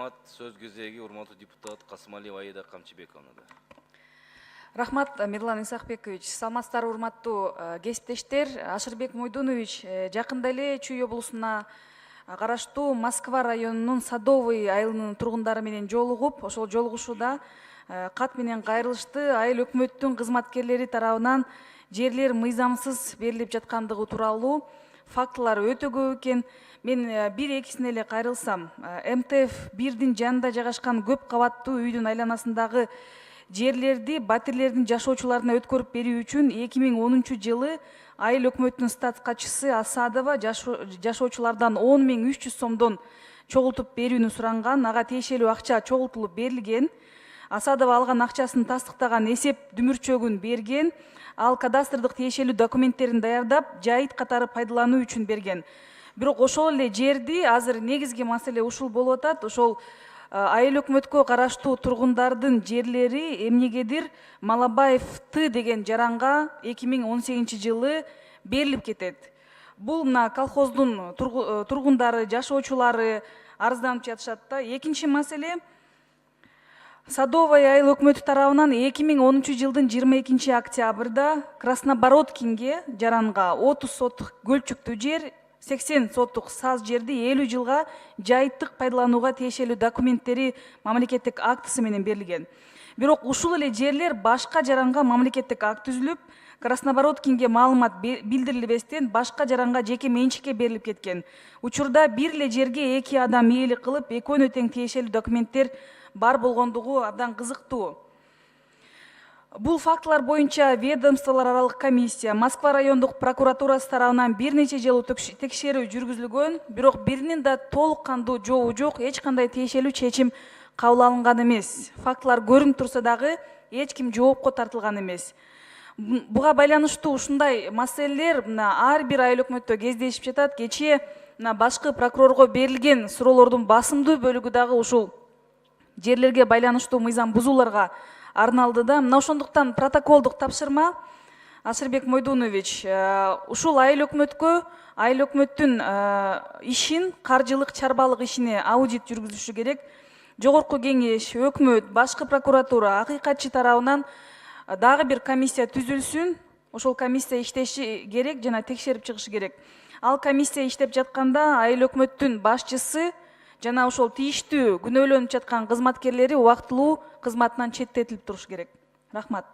Рахмат. Сөз кезеги урматтуу депутат Касымалиева Аида Камчыбековна. Рахмат, Мирлан Исахбекович. Саламатсыздарбы, урматтуу кесиптештер. Ашырбек Мойдунович жакында эле Чүй облусуна караштуу Москва районунун Садовый айылынын тургундары менен жолугуп, ошол жолугушууда кат менен кайрылышты. Айыл өкмөттүн кызматкерлери тарабынан жерлер мыйзамсыз берилип жаткандыгы тууралуу фактылар өтө көп экен. Мен бир-экисине эле кайрылсам, МТФ 1-дин жанында жайгашкан көп кабаттуу үйдүн айланасындагы жерлерди батирлердин жашоочуларына өткөрүп берүү үчүн 2010 жылы айыл өкмөттүн стат катчысы Асадова жашоочулардан 10.300 сомдон чогултуп берүүнү суранган. Ага тиешелүү акча чогултулуп берилген. Асадова алган акчасын тастыктаган эсеп дүмүрчөгүн берген. Ал кадастрдык тиешелүү документтерин даярдап, жайыт катары пайдалануу үчүн берген. Бирок ошол эле жерди азыр негизги маселе ушул болуп атат. Ошол айыл өкмөткө караштуу тургундардын жерлери эмнегедир Малабаев Т деген жаранга 2018 жылы берилип кетет. Бул мына колхоздун тургундары, жашоочулары арызданып жатышат да. Экинчи маселе, Садовый айыл өкмөтү тарабынан 2010 жылдын 22 октябрда Краснобородкинге жаранга 30 соттук көлчүктүү жер, 80 соттук саз жерди 50 жылга жайыттык пайдаланууга тиешелүү документтери мамлекеттик актысы менен берилген. Бирок ушул эле жерлер башка жаранга мамлекеттик акт түзүлүп, Краснобородкинге маалымат билдирилбестен башка жаранга жеке менчикке берилип кеткен. Учурда бир эле жерге эки адам ээлик кылып, экөөнө тең тиешелүү документтер бар болгондугу абдан кызыктуу. Бул фактылар боюнча ведомстволор аралык комиссия, Москва райондук прокуратурасы тарабынан бир нече жолу текшерүү жүргүзүлгөн, бирок биринин да толук кандуу жообу жок, эч кандай тиешелүү чечим кабыл алынган эмес. Фактылар көрүнүп турса дагы эч ким жоопко тартылган эмес. Буга байланыштуу ушундай маселелер ар бир айыл өкмөттө кездешип жатат. Кечээ башкы прокурорго берилген суроолордун басымдуу бөлүгү дагы ушул жерлерге байланыштуу мыйзам бузууларга арналды да. Мына ошондуктан протоколдук тапшырма, Ашырбек Мойдунович, ушул айыл өкмөткө, айыл өкмөттүн ишин, каржылык, чарбалык ишине аудит жүргүзүшү керек. Жогорку кеңеш, өкмөт, башкы прокуратура, акыйкатчы тарабынан дагы бир комиссия түзүлсүн. Ошол комиссия иштеши керек жана текшерип чыгышы керек. Ал комиссия иштеп жатканда айыл өкмөттүн башчысы жана ошол тийиштүү күнөөлөнүп жаткан кызматкерлери убактылуу кызматынан четтетилип туруш керек. Рахмат.